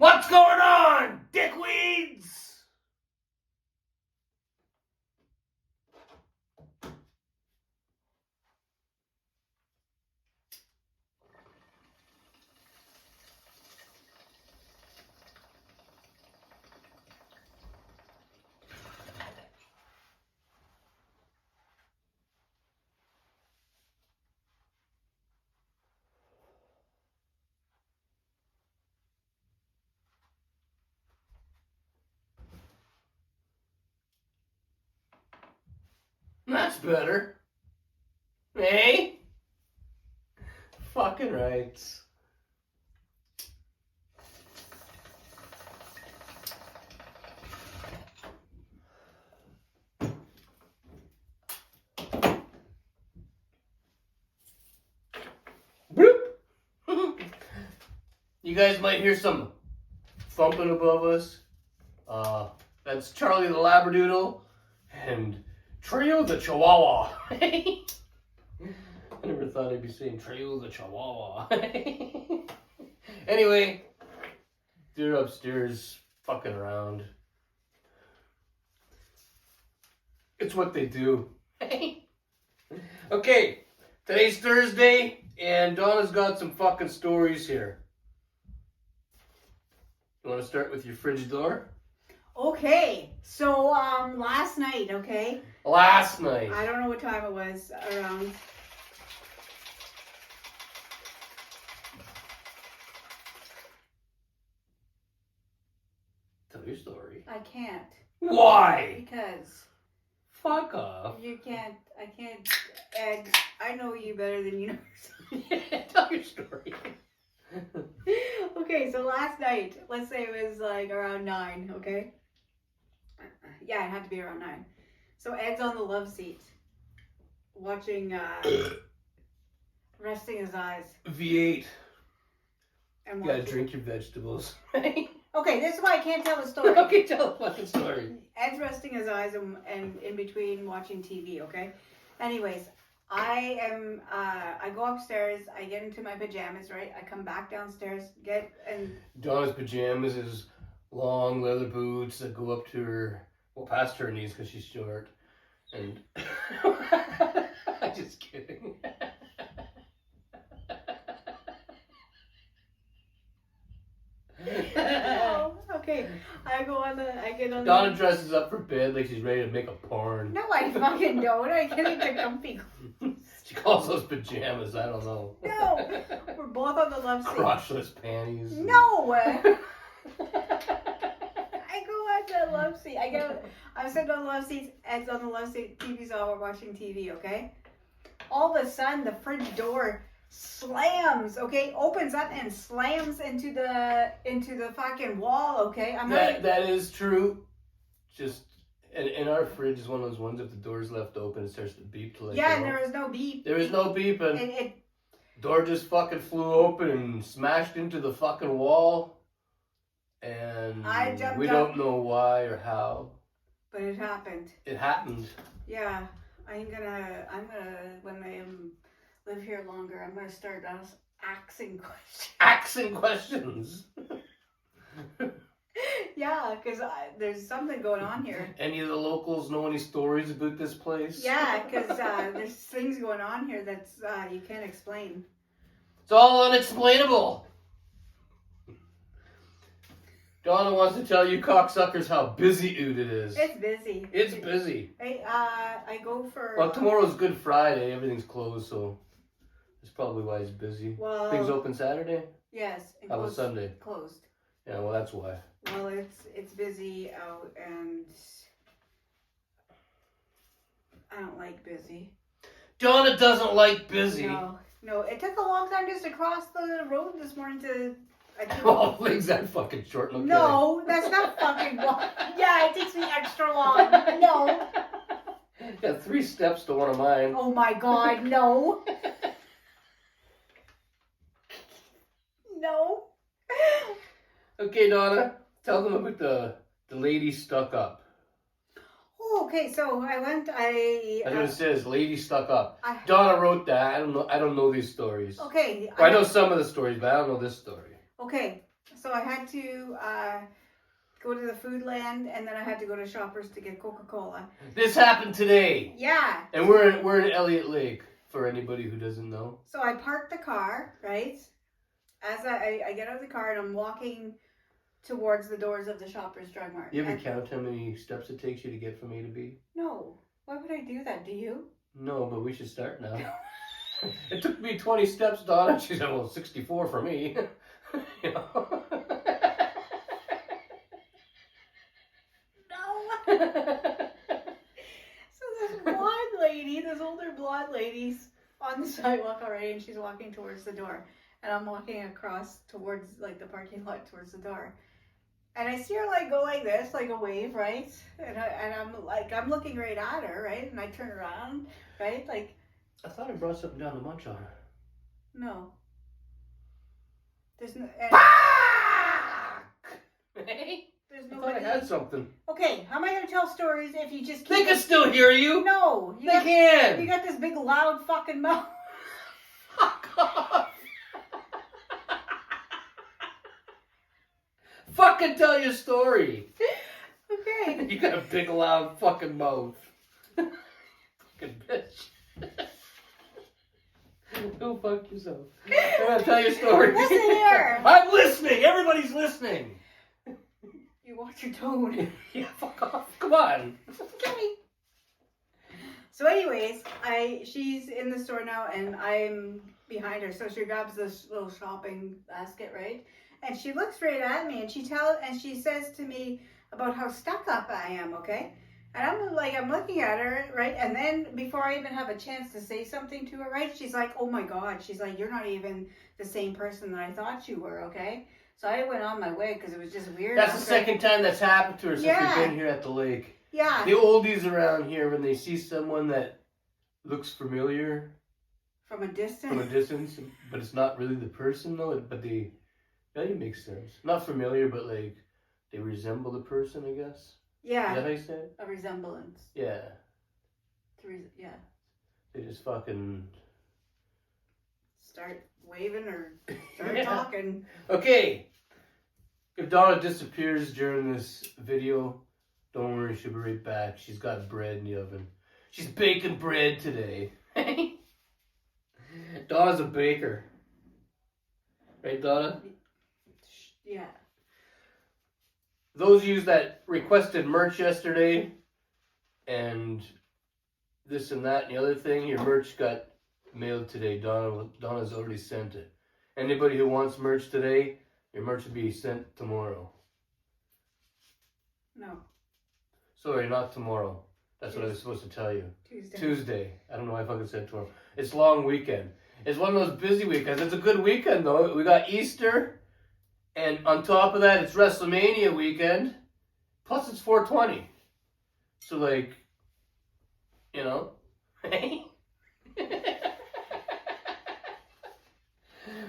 What's going on, dickweeds? That's better. Hey? Fucking right. Bloop. You guys might hear some thumping above us. That's Charlie the Labradoodle and Trio the Chihuahua. I never thought I'd be saying Trio the Chihuahua. Anyway, they're upstairs fucking around. It's what they do. Okay, today's Thursday, and Donna's got some fucking stories here. You want to start with your fridge door? Okay, so last night, okay? Last night. I don't know what time it was, around. Tell your story. I can't. Why? Because Fuck off. you can't, I can't, and I know you better than you know. Tell your story. Okay, so last night, let's say it was like around 9, okay? Yeah, it had to be around 9. So Ed's on the love seat, watching, resting his eyes. V8. And You gotta watching. drink your vegetables. Okay, this is why I can't tell the story. Okay, tell the fucking story. Ed's resting his eyes and in between watching TV, okay? Anyways, I go upstairs, I get into my pajamas, right? I come back downstairs, Donna's pajamas is long leather boots that go up to her, well, past her knees because she's short. And I'm just kidding. Oh, okay. I get on Donna dresses up for bed like she's ready to make a porn. No, I fucking don't. I get into comfy. She calls those pajamas, I don't know. No, we're both on the love seat. Crotchless panties. No. I go on the love seat. I'm sitting on the love seat. Ed's on the love seat. TV's on. We're watching TV. Okay. All of a sudden, the fridge door slams. Okay, opens up and slams into the fucking wall. Okay. That is true. Just and our fridge is one of those ones. If the door's left open, it starts to beep to let Yeah, you and know. there was no beep. There was no beep, and door just fucking flew open and smashed into the fucking wall. And I jumped we up. don't know why or how. But it happened. It happened. Yeah, I'm gonna when I live here longer, I'm gonna start asking questions. Asking questions. Yeah, because there's something going on here. Any of the locals know any stories about this place? Yeah, because there's things going on here that's you can't explain. It's all unexplainable. Donna wants to tell you cocksuckers how busy Oot it is. It's busy. It's busy. I go for. Well, tomorrow's Good Friday. Everything's closed, so that's probably why he's busy. Well, Things open Saturday? Yes. And How was Sunday? Closed. Yeah, well, that's why. Well, it's busy out, and I don't like busy. Donna doesn't like busy. No, it took a long time just to cross the road this morning to. Oh, legs that fucking short. No, that's not fucking long. Yeah, it takes me extra long. No. Got 3 steps to one of mine. Oh my god, no. No. Okay, Donna, tell them about the lady stuck up. Oh, okay, so I went, That's what it says, lady stuck up. I- Donna wrote that. I don't know these stories. Okay. Well, I know some of the stories, but I don't know this story. Okay, So I had to go to the Foodland, and then I had to go to Shoppers to get Coca-Cola. This happened today. Yeah. And we're in Elliot Lake, for anybody who doesn't know. So I parked the car, right? As I get out of the car, and I'm walking towards the doors of the Shoppers Drug Mart. You ever count how many steps it takes you to get from A to B? No. Why would I do that? Do you? No, but we should start now. It took me 20 steps, Donna. She said, well, 64 for me. You know? No. So this blonde lady, this older blonde lady's on the sidewalk already, and she's walking towards the door. And I'm walking across towards, like, the parking lot towards the door. And I see her, like, go like this, like a wave, right? And I'm looking right at her, right? And I turn around, right? Like, I thought I brought something down to munch on her. no. There's no... There's I thought nobody... I had something. Okay, how am I going to tell stories if you just keep... They can still hear you. No. They can. You got this big, loud fucking mouth. Fuck off. Fucking tell your story. Okay. You got a big, loud fucking mouth. Fucking bitch. Go fuck yourself. I'm gonna tell your story. Listen here. I'm listening. Everybody's listening. You watch your tone. Yeah, fuck off. Come on. Okay. So anyways, she's in the store now, and I'm behind her. So she grabs this little shopping basket, right? And she looks right at me, and she says to me about how stuck up I am, okay? And I'm looking at her, right? And then before I even have a chance to say something to her, right? She's like, oh my God. She's like, you're not even the same person that I thought you were, okay? So I went on my way because it was just weird. That's the second time that's happened to her since Yeah. we've been here at the lake. Yeah. The oldies around here, when they see someone that looks familiar From a distance. but it's not really the person though, but that makes sense. Not familiar, but like they resemble the person, I guess. Yeah. Is that how you say it? A resemblance. Yeah. Yeah. They just fucking Start waving or start Yeah. talking. Okay. If Donna disappears during this video, don't worry, she'll be right back. She's got bread in the oven. She's baking bread today. Donna's a baker. Right, Donna? Yeah. Those of you that requested merch yesterday, and this and that and the other thing, your merch got mailed today. Donna's already sent it. Anybody who wants merch today, your merch will be sent tomorrow. No. Sorry, not tomorrow. That's what I was supposed to tell you. Tuesday. I don't know why I fucking said tomorrow. It's long weekend. It's one of those busy weekends. It's a good weekend though. We got Easter, and on top of that, it's WrestleMania weekend. Plus, it's 420. So like, you know,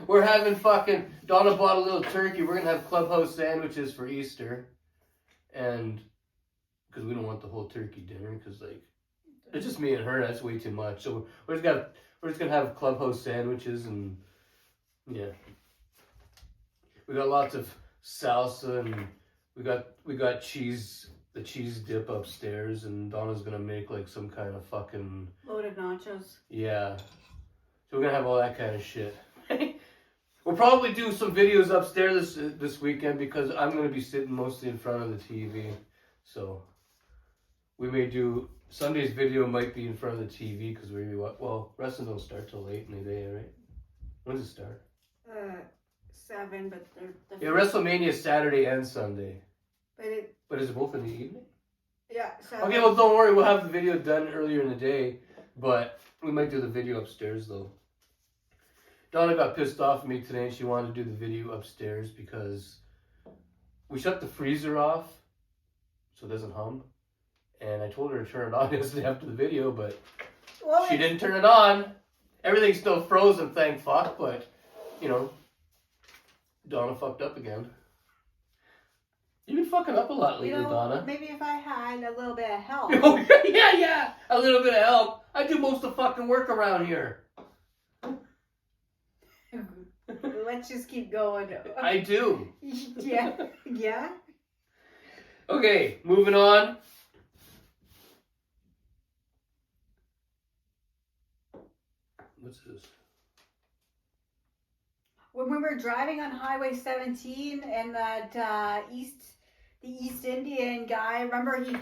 we're having fucking. Donna bought a little turkey. We're gonna have clubhouse sandwiches for Easter, and because we don't want the whole turkey dinner, because like it's just me and her. That's way too much. So we're just gonna have clubhouse sandwiches, and yeah, we got lots of salsa, and we got cheese. The cheese dip upstairs, and Donna's gonna make like some kind of fucking Loaded nachos. yeah. So we're gonna have all that kind of shit. We'll probably do some videos upstairs this weekend because I'm gonna be sitting mostly in front of the TV. So we may do Sunday's video might be in front of the TV because wrestling don't start till late in the day, right? When does it start? 7, but Yeah, WrestleMania is Saturday and Sunday. But is it both in the evening? Yeah. 7. Okay, well, don't worry. We'll have the video done earlier in the day, but we might do the video upstairs, though. Donna got pissed off at me today, and she wanted to do the video upstairs because we shut the freezer off so it doesn't hum. And I told her to turn it on yesterday after the video, but she didn't turn it on. Everything's still frozen, thank fuck, but, you know, Donna fucked up again. You've been fucking up a lot lately, Donna. Maybe if I had a little bit of help. Oh, yeah. A little bit of help. I do most of the fucking work around here. A let's just keep going. I do. Yeah. Yeah. Okay, moving on. What's this? When we were driving on Highway 17 and that the East Indian guy, remember he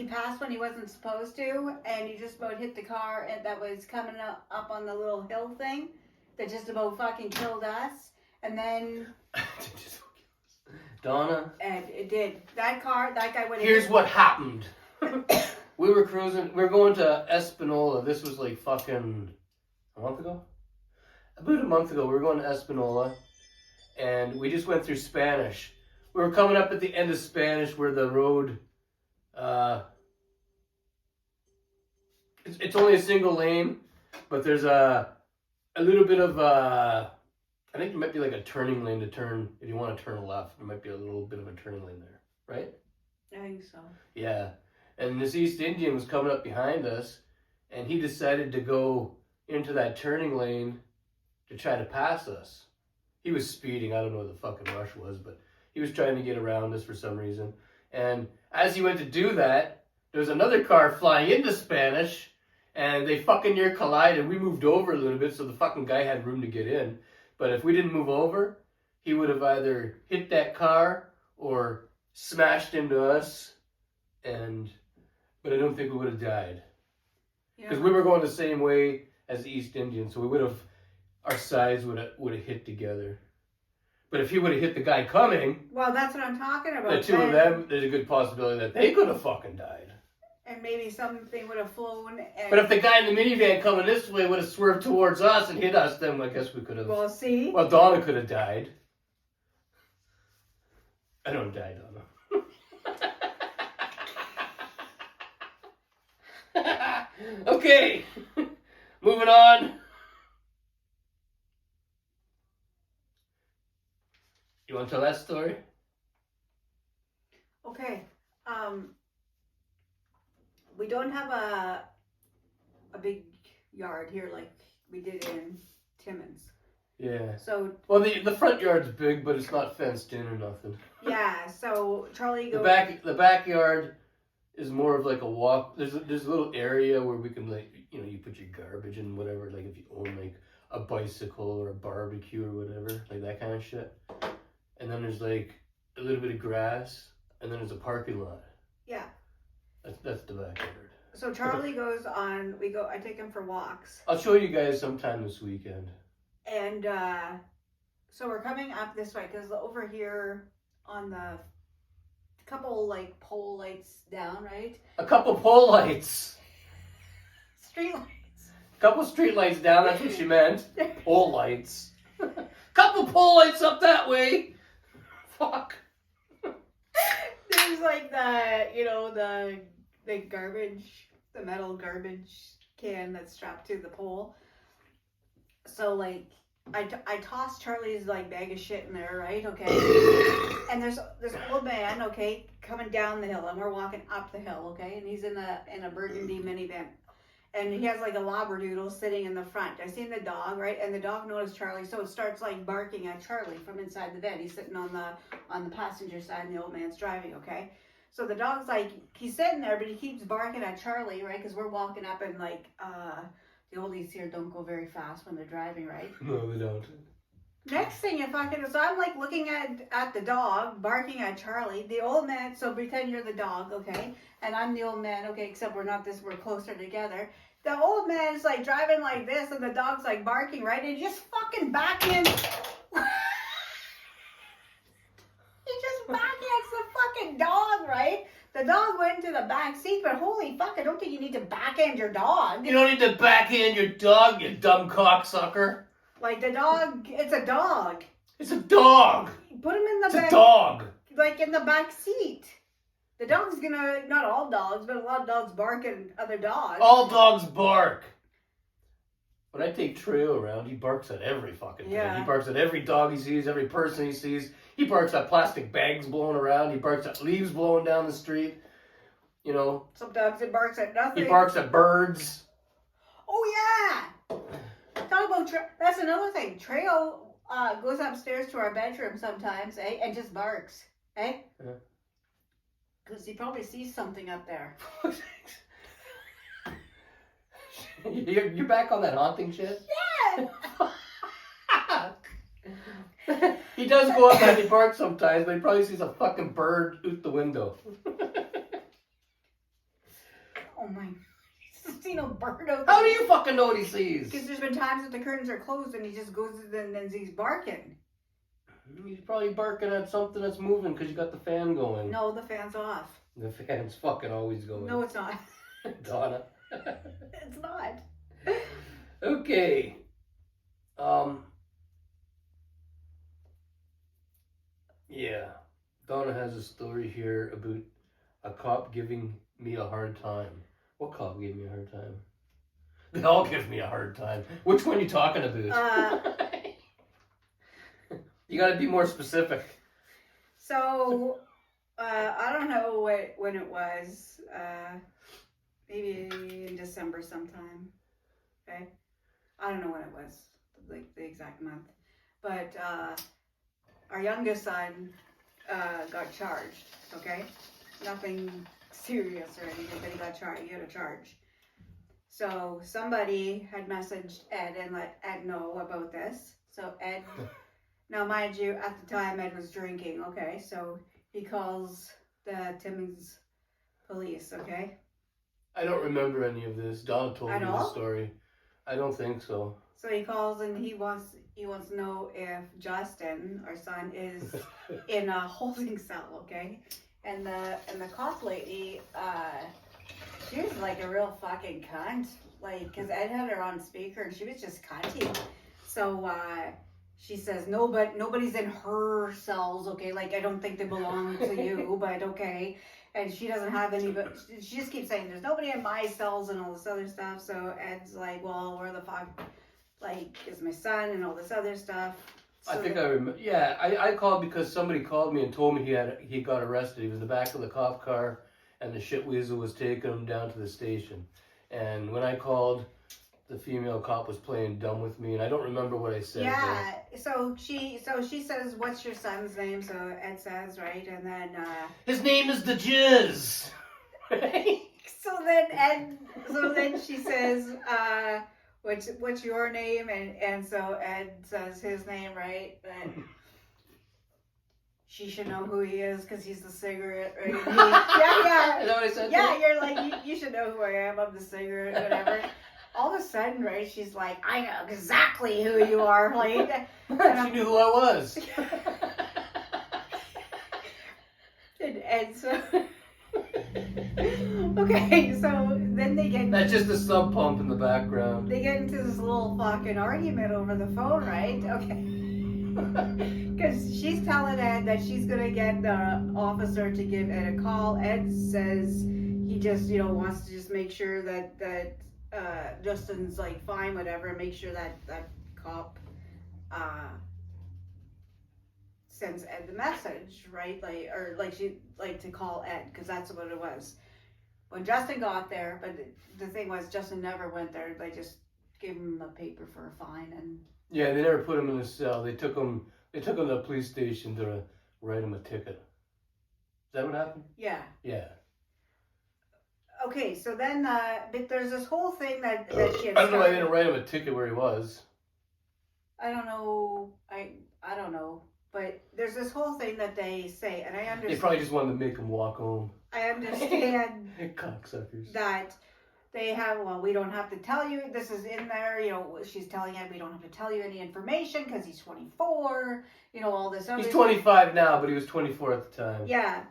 passed when he wasn't supposed to, and he just about hit the car that was coming up on the little hill thing that just about fucking killed us. And then Donna. And it did. That guy would have. Here's what happened. We were cruising. We were going to Espanola. This was like fucking a month ago. About a month ago, we were going to Espanola, and we just went through Spanish. We were coming up at the end of Spanish where the road. It's only a single lane, but there's a little bit of I think it might be like a turning lane to turn if you want to turn left. There might be a little bit of a turning lane there, right? I think so. Yeah, and this East Indian was coming up behind us, and he decided to go into that turning lane to try to pass us. He was speeding. I don't know what the fucking rush was, but he was trying to get around us for some reason. And as he went to do that, there was another car flying into Spanish, and they fucking near collided. We moved over a little bit so the fucking guy had room to get in. But if we didn't move over, he would have either hit that car or smashed into us. But I don't think we would have died. Because we were going the same way as the East Indian, so we would have, our sides would have hit together. But if he would have hit the guy coming, well, that's what I'm talking about. the two of them, there's a good possibility that they could have fucking died. And maybe something would have flown. But if the guy in the minivan coming this way would have swerved towards us and hit us, then I guess we could have. Well, see. Well, Donna could have died. I don't die, Donna. Okay, moving on. You want to tell that story? Okay. We don't have a big yard here like we did in Timmins. Yeah. So. Well, the front yard's big, but it's not fenced in or nothing. Yeah. So Charlie goes. The backyard is more of like a walk. There's a little area where we can you put your garbage and whatever. Like if you own like a bicycle or a barbecue or whatever, like that kind of shit. And then there's like a little bit of grass, and then there's a parking lot. Yeah. That's the backyard. So Charlie goes on. I take him for walks. I'll show you guys sometime this weekend. And so we're coming up this way because over here on the couple like pole lights down, right? A couple pole lights. Street lights. Couple street lights down. That's what she meant. Pole lights. Couple pole lights up that way. Fuck. There's like the garbage, the metal garbage can that's strapped to the pole. So like I tossed Charlie's like bag of shit in there, right? Okay. And there's this old man, okay, coming down the hill, and we're walking up the hill, okay, and he's in a burgundy minivan. And he has like a labradoodle sitting in the front. I seen the dog, right? And the dog noticed Charlie, so it starts like barking at Charlie from inside the bed. He's sitting on the passenger side, and the old man's driving, okay? So the dog's like, he's sitting there, but he keeps barking at Charlie, right? Because we're walking up, and like, the oldies here don't go very fast when they're driving, right? No, they don't. Next thing so I'm like looking at the dog, barking at Charlie. The old man, so pretend you're the dog, okay? And I'm the old man, okay, except we're closer together. The old man's like driving like this, and the dog's like barking, right? And he just fucking backhands. He just backhands the fucking dog, right? The dog went into the back seat, but holy fuck, I don't think you need to backhand your dog. You don't need to backhand your dog, you dumb cocksucker. Like the dog, it's a dog. It's a dog. Put him in the back. It's a dog. Like in the back seat. The dog's not all dogs, but a lot of dogs bark at other dogs. All dogs bark. When I take Trio around, he barks at every fucking thing. Yeah. He barks at every dog he sees, every person he sees. He barks at plastic bags blowing around. He barks at leaves blowing down the street. You know. Some dogs it barks at nothing. He barks at birds. Oh yeah! Talk about that's another thing. Trejo goes upstairs to our bedroom sometimes, and just barks, because he probably sees something up there. You're back on that haunting shit? Yeah. He does go up and he barks sometimes, but he probably sees a fucking bird out the window. Oh my. He's seen a bird out How do you fucking know what he sees? Because there's been times that the curtains are closed and he just goes and then he's barking. He's probably barking at something that's moving because you got the fan going. No, the fan's off. The fan's fucking always going. No, it's not. Donna. It's not. Okay. Yeah. Donna has a story here about a cop giving me a hard time. What cop gave me a hard time? They all give me a hard time. Which one are you talking about? You gotta be more specific. So, I don't know when it was. Maybe in December sometime. Okay? I don't know when it was, like the exact month. But our youngest son got charged, okay? Nothing serious or anything, but he got charged. He had a charge. So somebody had messaged Ed and let Ed know about this. So Ed, now mind you, at the time Ed was drinking, okay? So he calls the Timmins police, okay? I don't remember any of this. Donna told me the story. I don't think so. So he calls and he wants to know if Justin, our son, is in a holding cell, okay? And the cop lady, she was like a real fucking cunt, like, cause Ed had her on speaker and she was just cunty. So she says nobody's in her cells, okay? Like I don't think they belong to you, but okay. And she doesn't have any, but she just keeps saying, there's nobody in my cells and all this other stuff. So Ed's like, well, where the fuck, like, is my son and all this other stuff. So I think I remember. Yeah, I called because somebody called me and told me he got arrested. He was in the back of the cop car and the shit weasel was taking him down to the station. And when I called, the female cop was playing dumb with me, and I don't remember what I said. Yeah, so she says, what's your son's name? So Ed says, right, and then his name is the Jizz. so then she says, what's your name? And so Ed says his name, right? But she should know who he is because he's the cigarette, right? Yeah. Is that what I said? Yeah, you're like, you should know who I am. I'm the cigarette, whatever. All of a sudden, right, she's like, I know exactly who you are. Like, she knew who I was. and so, okay, so then they get... That's just a sub pump in the background. They get into this little fucking argument over the phone, right? Okay. Because she's telling Ed that she's going to get the officer to give Ed a call. Ed says he just, wants to just make sure that Justin's like fine, whatever, and make sure that cop sends Ed the message, right? She to call Ed, because that's what it was. When Justin got there, but the thing was Justin never went there. They just gave him a paper for a fine, and yeah, they never put him in a cell. They took him to the police station to write him a ticket. Is that what happened? Yeah. Yeah. Okay, so then, but there's this whole thing that she had I don't know why they started. didn't write him a ticket where he was. I don't know. I don't know. But there's this whole thing that they say, and I understand. They probably just wanted to make him walk home. I understand Cocksuckers. that they have, well, we don't have to tell you. This is in there, she's telling him we don't have to tell you any information because he's 24, all this other He's stuff. 25 now, but he was 24 at the time. Yeah.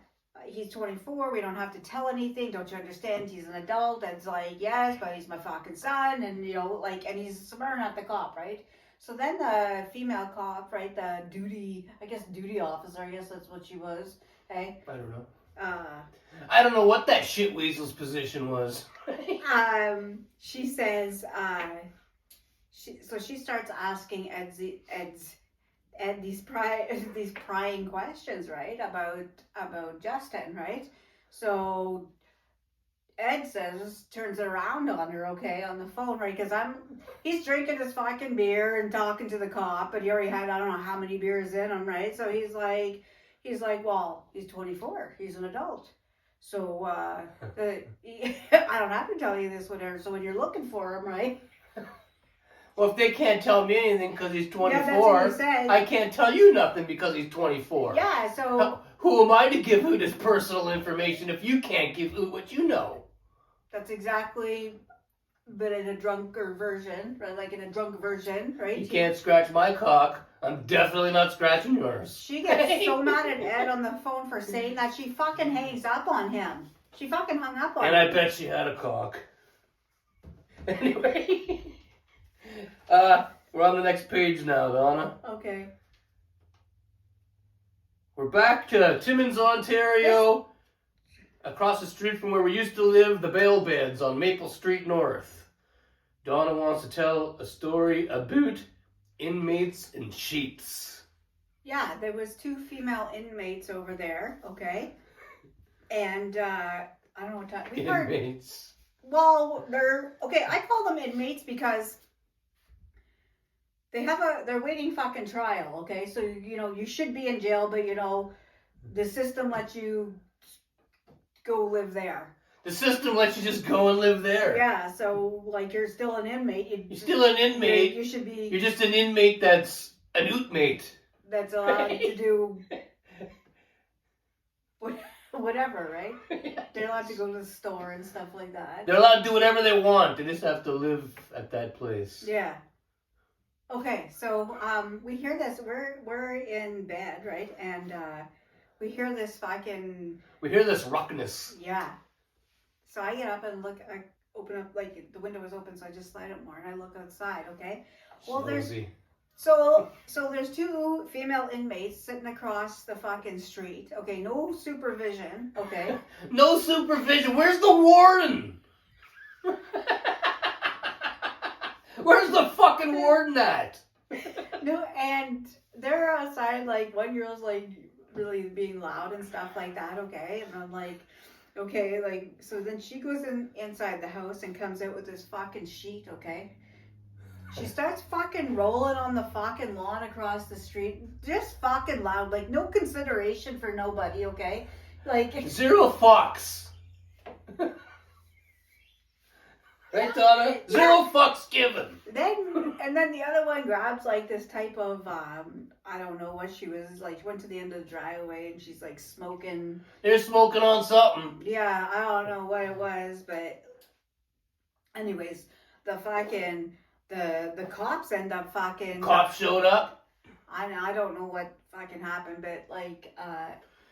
He's 24, we don't have to tell anything, don't you understand? He's an adult. It's like, yes, but he's my fucking son, and and he's swearing at the cop, right? So then the female cop, right, the duty officer, I guess that's what she was, hey? I don't know. I don't know what that shit weasel's position was. She says, she starts asking Ed these prying questions, right, about Justin, right? So Ed says, turns it around on her, okay, on the phone, right? Because he's drinking his fucking beer and talking to the cop, but he already had, I don't know how many beers in him, right? So he's like, well, he's 24. He's an adult. So, I don't have to tell you this, whatever. So when you're looking for him, right? Well, if they can't tell me anything because he's 24, Yeah, that's what he said. I can't tell you nothing because he's 24. Yeah, so... Who am I to give who this personal information if you can't give who what you know? That's exactly, but in a drunker version, right? Like in a drunk version, right? You can't scratch my cock. I'm definitely not scratching yours. She gets so mad at Ed on the phone for saying that she fucking hangs up on him. She fucking hung up on him. And I bet she had a cock. Anyway, we're on the next page now, Donna. Okay. We're back to Timmins, Ontario. Across the street from where we used to live, the Bale Beds on Maple Street North. Donna wants to tell a story about inmates in sheets. Yeah, there was 2 female inmates over there, okay? And, I don't know what time... Inmates. Well, I call them inmates because they're waiting fucking trial, okay? So, you should be in jail, but, the system lets you go live there. The system lets you just go and live there. Yeah, so, you're still an inmate. You're still an inmate. You should be... You're just an inmate that's an ootmate. That's allowed to do whatever, right? They're allowed to go to the store and stuff like that. They're allowed to do whatever they want. They just have to live at that place. Yeah. Okay, so we hear this. We're in bed, right? And we hear this fucking... We hear this ruckness. Yeah. So I get up and look. I open up, the window was open, so I just slide it more, and I look outside. Okay. Well, there's 2 female inmates sitting across the fucking street. Okay, no supervision. Okay. No supervision. Where's the warden? Where's the fucking warden at? No, and they're outside. One girl's really being loud and stuff like that. Okay, and I'm like, okay, so then she goes inside the house and comes out with this fucking sheet. Okay. She starts fucking rolling on the fucking lawn across the street. Just fucking loud. No consideration for nobody, okay? Zero fucks. Right, Donna? Zero fucks given. And then the other one grabs this type of, I don't know what she was, she went to the end of the driveway and she's smoking. They're smoking on something. Yeah, I don't know what it was, but anyways, the fucking... The cops end up fucking... Cops showed up? I don't know what fucking happened, but,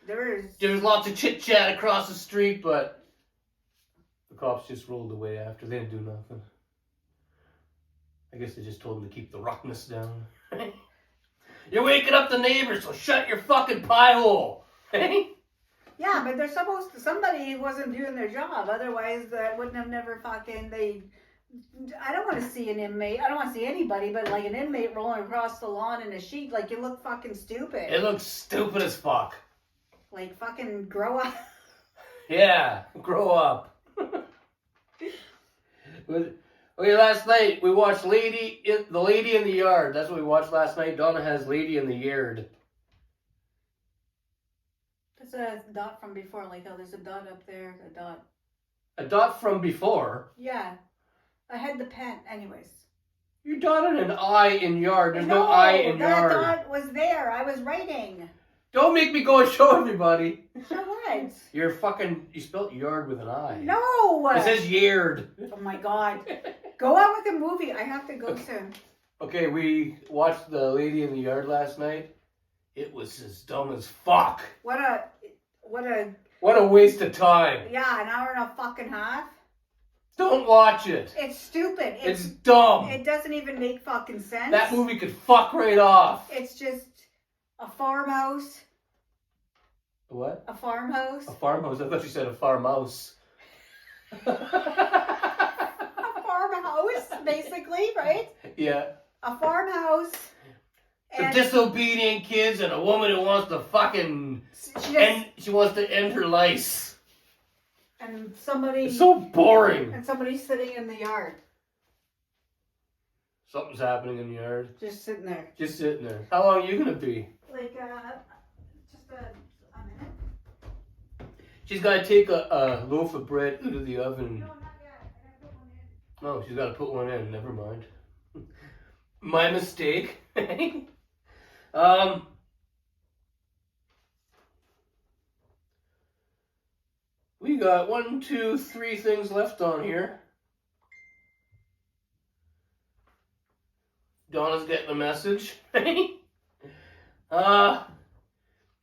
There's lots of chit-chat across the street, but the cops just rolled away after. They didn't do nothing. I guess they just told them to keep the ruckness down. You're waking up the neighbors, so shut your fucking pie hole. Yeah, but somebody wasn't doing their job. Otherwise, that wouldn't have never fucking... I don't want to see an inmate. I don't want to see anybody, but an inmate rolling across the lawn in a sheet, you look fucking stupid. It looks stupid as fuck. Fucking grow up. Yeah, grow up. Okay, last night we watched The Lady in the Yard. That's what we watched last night. Donna has Lady in the Yard. That's a dot from before. There's a dot up there. A dot. A dot from before? Yeah. I had the pen, anyways. You dotted an I in yard. There's no I in yard. That dot was there. I was writing. Don't make me go and show everybody. Show what? You spelled yard with an I. No! It says yard. Oh my god. Go on with the movie. I have to go soon. Okay, we watched The Lady in the Yard last night. It was as dumb as fuck. What a waste of time. Yeah, an hour and a fucking half. Don't watch it. It's stupid. It's dumb. It doesn't even make fucking sense. That movie could fuck right off. It's just a farmhouse. What? A farmhouse. A farmhouse? I thought you said a farmhouse. A farmhouse, basically, right? Yeah. A farmhouse. Some disobedient kids and a woman who wants to fucking... She wants to end her lice. And somebody. It's so boring. And somebody's sitting in the yard. Something's happening in the yard. Just sitting there. Just sitting there. How long are you gonna be? Like just a minute. She's gotta take a loaf of bread out of the oven. No, not yet. I gotta put one in. Oh, she's gotta put one in. Never mind. My mistake. We got 1, 2, 3 things left on here. Donna's getting a message. I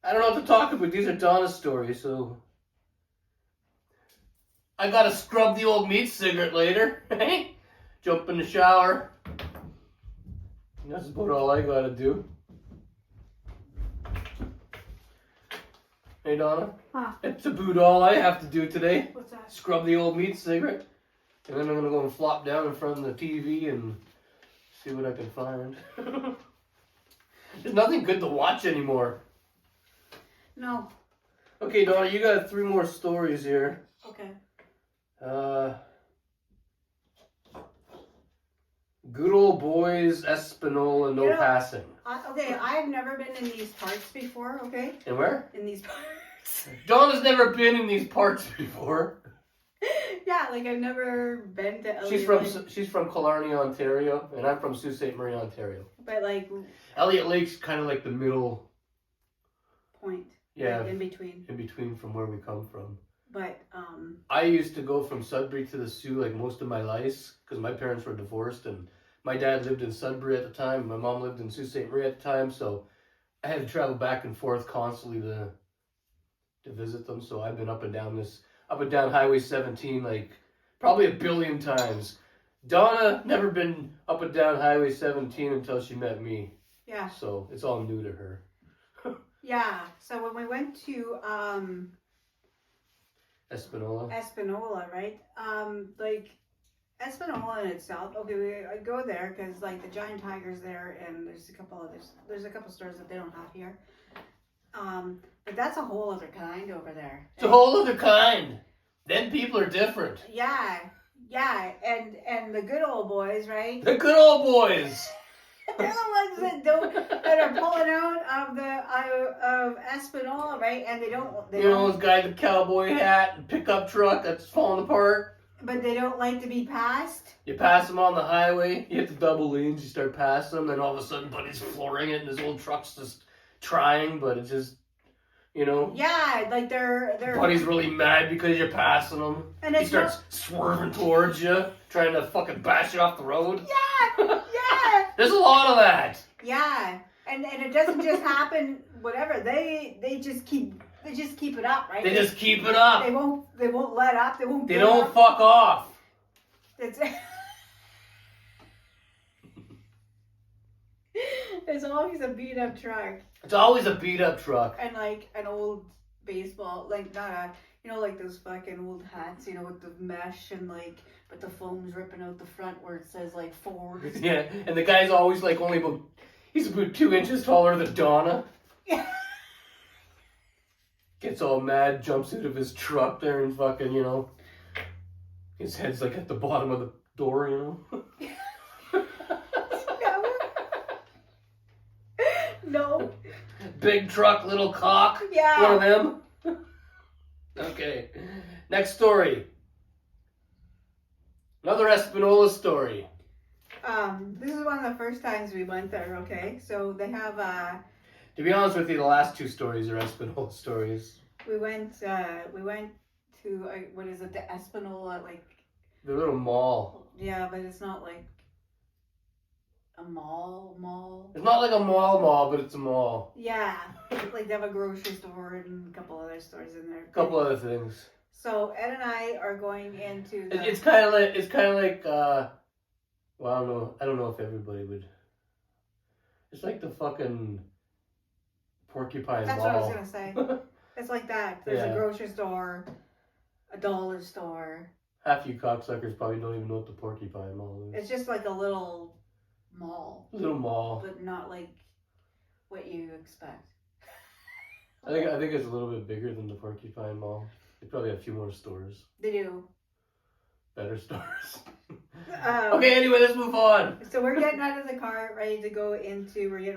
don't know what to talk about. These are Donna's stories, so I gotta scrub the old meat cigarette later. Jump in the shower. That's about all I gotta do. Hey Donna, It's about all I have to do today. What's that? Scrub the old meat cigarette, and then I'm gonna go and flop down in front of the TV and see what I can find. There's nothing good to watch anymore. No. Okay, Donna, you got 3 more stories here. Okay. Good old boys, Espanola, no passing. Okay, I've never been in these parts before, okay? And where? In these parts. Donna's never been in these parts before. Yeah, like I've never been to Elliot Lake. She's from Killarney, Ontario, and I'm from Sault Ste. Marie, Ontario. But like Elliot Lake's kind of like the middle point. Yeah. Like in between. In between from where we come from. But I used to go from Sudbury to the Sioux like most of my life because my parents were divorced and my dad lived in Sudbury at the time. My mom lived in Sault Ste. Marie at the time, so I had to travel back and forth constantly to visit them. So I've been up and down Highway 17 like probably a billion times. Donna never been up and down Highway 17 until she met me. Yeah. So it's all new to her. Yeah. So when we went to Espanola, right? Like Espanola in itself. Okay, I go there because like the Giant Tiger's there, and there's a couple stores that they don't have here. But that's a whole other kind over there. It's a whole other kind. Then people are different. Yeah, and the good old boys, right? The good old boys. They're the ones that are pulling out of Espanola, right? And they don't. Those guys with cowboy hat and pickup truck that's falling apart. But they don't like to be passed. You pass them on the highway, you hit the double lanes, you start passing them, then all of a sudden Buddy's flooring it and his old truck's just trying, but it's just, Yeah, like they're. Buddy's really mad because you're passing him. And he starts swerving towards you, trying to fucking bash you off the road. Yeah. There's a lot of that. Yeah, and it doesn't just happen. Whatever they just keep it up, right? They just keep it up. They won't let up. They don't fuck off. There's always a beat up truck. It's always a beat up truck. And like an old baseball, like not a, like those fucking old hats, with the mesh and like, but the foam's ripping out the front where it says like Ford. Yeah, and the guy's always like he's about 2 inches taller than Donna. Yeah. Gets all mad, jumps out of his truck there and fucking, his head's like at the bottom of the door, No. Big truck, little cock. Yeah. One of them. Okay. Next story. Another Espanola story. This is one of the first times we went there, okay? So they have To be honest with you, the last 2 stories are Espanola stories. We went to what is it? The Espanola, like the little mall. Yeah, but it's not like a mall. It's not like a mall, but it's a mall. Yeah, like they have a grocery store and a couple other stores in there. A couple other things. So Ed and I are going into. It's kind of like. Well, I don't know if everybody would. It's like the fucking Porcupine That's Mall. what I was gonna say. It's like that. There's a grocery store, a dollar store. Half you cocksuckers probably don't even know what the Porcupine Mall is. It's just like a little mall. Little mall. But not like what you expect. I think it's a little bit bigger than the Porcupine Mall. They probably have a few more stores. They do. Better stores. Okay, anyway, let's move on. So we're getting out of the car, we're getting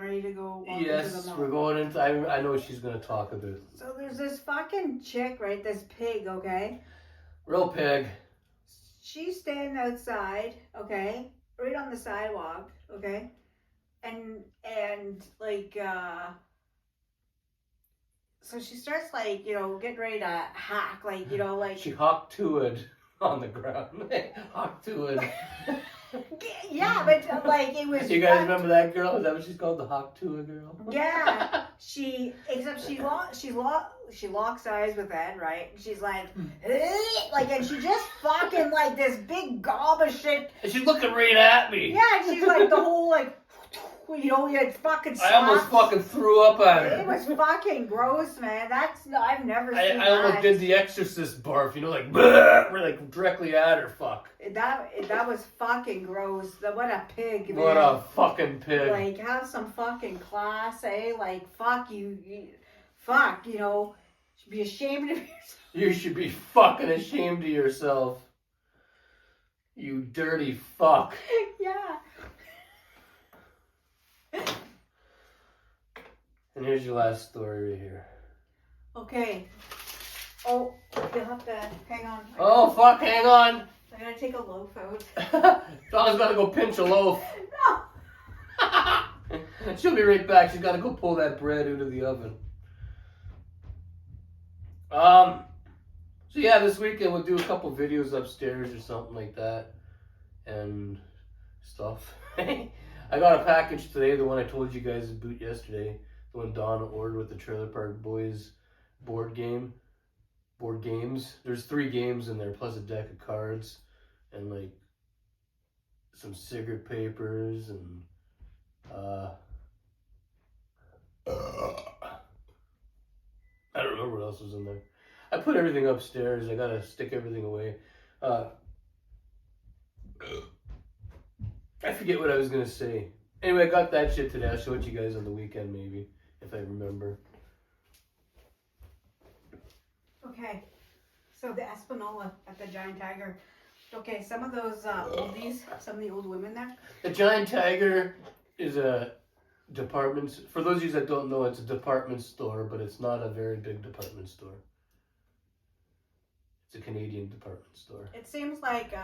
ready to go walk into the mall. We're going into, I know what she's going to talk about. So there's this fucking chick, right? This pig, okay? Real pig. She's standing outside, okay? Right on the sidewalk, okay? And like, so she starts like, getting ready to hack, like, like. She hocked to it on the ground. Hocked to it. Yeah, but like it was. You guys remember that girl? Is that what she's called, the Hawk Tua girl? Yeah, she locks eyes with Ed, right? She's like, and she just fucking like this big gob of shit. And she's looking right at me. Yeah, and she's like the whole like, it fucking. I almost fucking threw up at her. It was fucking gross, man. I've never seen that. I almost did the Exorcist barf, like, we're like directly at her. Fuck. That was fucking gross. What a pig, man. What a fucking pig. Like, have some fucking class, eh? Like, fuck you fuck, you should be ashamed of yourself. You should be fucking ashamed of yourself. You dirty fuck. Yeah. And here's your last story right here. Okay. Oh, you'll have to hang on. Oh, fuck, hang on. I'm gonna take a loaf out. Donna's gotta go pinch a loaf. No! She'll be right back. She's gotta go pull that bread out of the oven. So yeah, this weekend we'll do a couple videos upstairs or something like that. And stuff. I got a package today, the one I told you guys about yesterday. The one Donna ordered with the Trailer Park Boys board games. There's 3 games in there, plus a deck of cards, and like some cigarette papers, and I don't remember what else was in there. I put everything upstairs. I gotta stick everything away. I forget what I was gonna say. Anyway, I got that shit today. I'll show it to you guys on the weekend, maybe, if I remember. Okay. So the Espanola at the Giant Tiger. Okay, some of those oldies, some of the old women there. The Giant Tiger is a department. For those of you that don't know, it's a department store, but it's not a very big department store. It's a Canadian department store. It seems like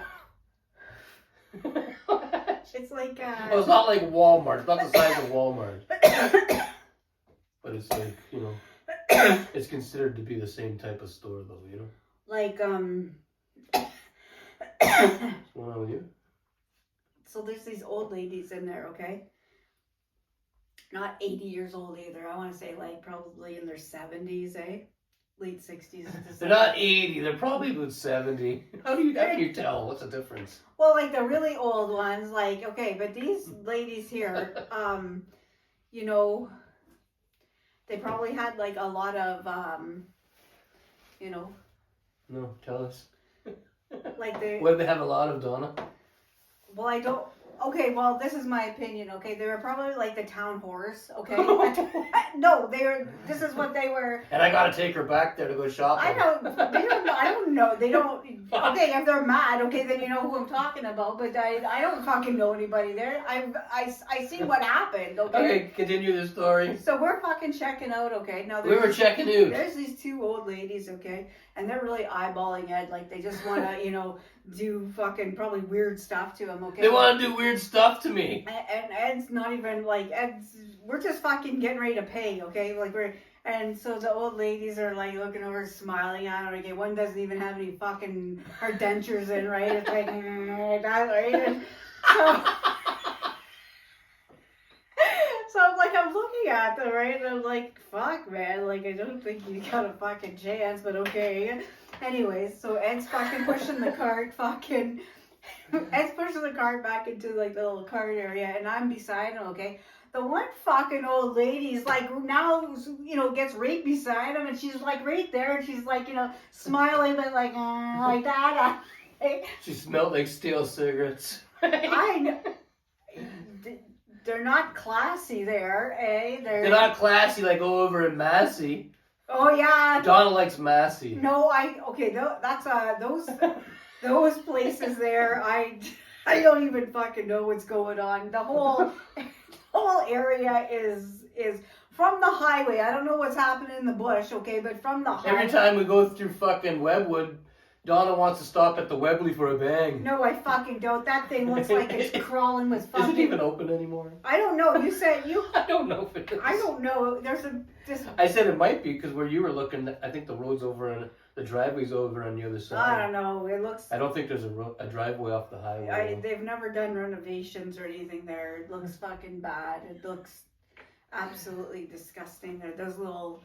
it's like well, it's not like Walmart. It's not the size of Walmart. But it's like, it's considered to be the same type of store, though, Like, What's going on with you? So there's these old ladies in there, okay? Not 80 years old either. I want to say, like, probably in their 70s, eh? Late 60s. They're not 80. They're probably about 70. How do you tell? What's the difference? Well, like, the really old ones, like, okay, but these ladies here, they probably had, like, a lot of, No, tell us. Like they. What did they have a lot of, Donna? Well, I don't. Okay, well, this is my opinion. Okay, they were probably like the town whores. Okay. No, they were. This is what they were. And I gotta take her back there to go shopping. I don't. They don't. I don't know. They don't. Okay, if they're mad, okay, then you know who I'm talking about. But I don't fucking know anybody there. I see what happened. Okay. Okay, continue the story. So we're fucking checking out. Okay, now we were checking out. There's these 2 old ladies. Okay, and they're really eyeballing Ed. Like they just want to, do fucking probably weird stuff to him. Okay. They want to do weird stuff to me. And Ed's not even like we're just fucking getting ready to pay, okay? Like and so the old ladies are like looking over, smiling at her. Okay, one doesn't even have any fucking her dentures in, right? It's like that, right? And so I'm looking at them, right? And I'm like, fuck, man. Like I don't think you got a fucking chance, but okay. Anyways, so Ed's fucking pushing the cart, Ed's pushing the cart back into like the little cart area, and I'm beside him, okay? The one fucking old lady's like now, gets right beside him, and she's like right there, and she's like, smiling, but like that. She smelled like stale cigarettes. I know. They're not classy there, eh? They're not classy like over in Massey. Oh yeah. Donna likes Massey. No, that's those places there. I don't even fucking know what's going on. The whole area is from the highway. I don't know what's happening in the bush, okay, but from the highway. Every time we go through fucking Webwood, Donna wants to stop at the Webley for a bang. No, I fucking don't. That thing looks like it's crawling with fucking... Is it even open anymore? I don't know. You said you... I don't know if it is. I don't know. There's I said it might be because where you were looking, I think the road's over and the driveway's over on the other side. I don't know. It looks... I don't think there's a driveway off the highway. They've never done renovations or anything there. It looks fucking bad. It looks absolutely disgusting. There, those little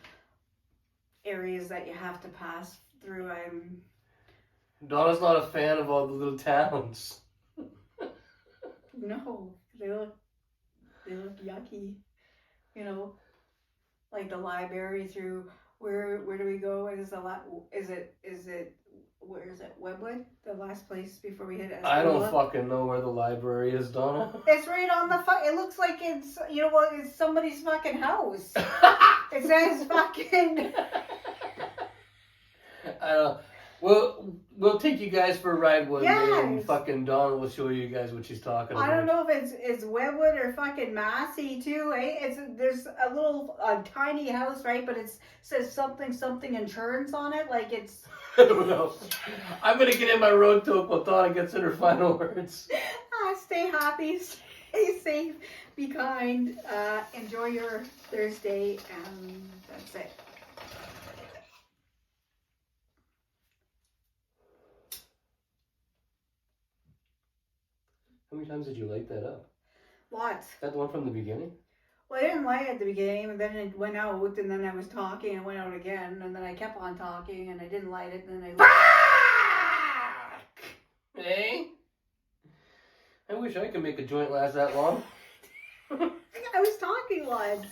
areas that you have to pass through. Donna's not a fan of all the little towns. No, they look yucky. You know, like the library through where do we go? Where is it Webwood? The last place before we hit Escalade? I don't fucking know where the library is, Donna. It's right on the it looks like it's it's somebody's fucking house. It says fucking I don't. We'll take you guys for a ride one day, and fucking Donna will show you guys what she's talking about. I don't know if it's Webwood or fucking Massey too, eh? There's a tiny house, right? But it says something insurance on it, like it's. I don't know. I'm gonna get in my road talk while Donna gets in her final words. Stay happy, stay safe, be kind, enjoy your Thursday, and that's it. How many times did you light that up? Lots. Is that the one from the beginning? Well, I didn't light it at the beginning, and then it went out, and then I was talking, and it went out again, and then I kept on talking, and I didn't light it, and then I... Hey? I wish I could make a joint last that long. I was talking once.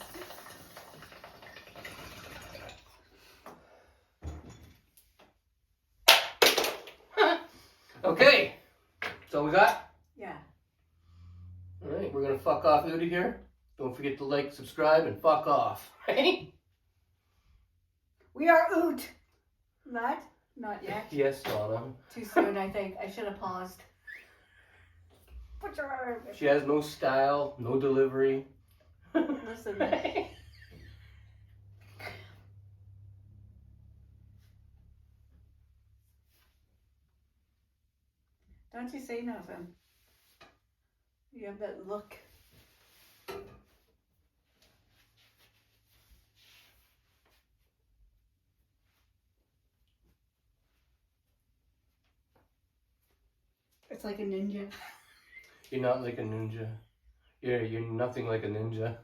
Okay. That's all we got? Yeah. Alright, we're gonna fuck off out of here. Don't forget to like, subscribe, and fuck off. Right? We are oot. Not yet. Yes, Donna. Too soon, I think. I should have paused. Put your arm. She has no style, no delivery. Listen. Don't you say nothing. You have that look. It's like a ninja. You're not like a ninja. You're nothing like a ninja.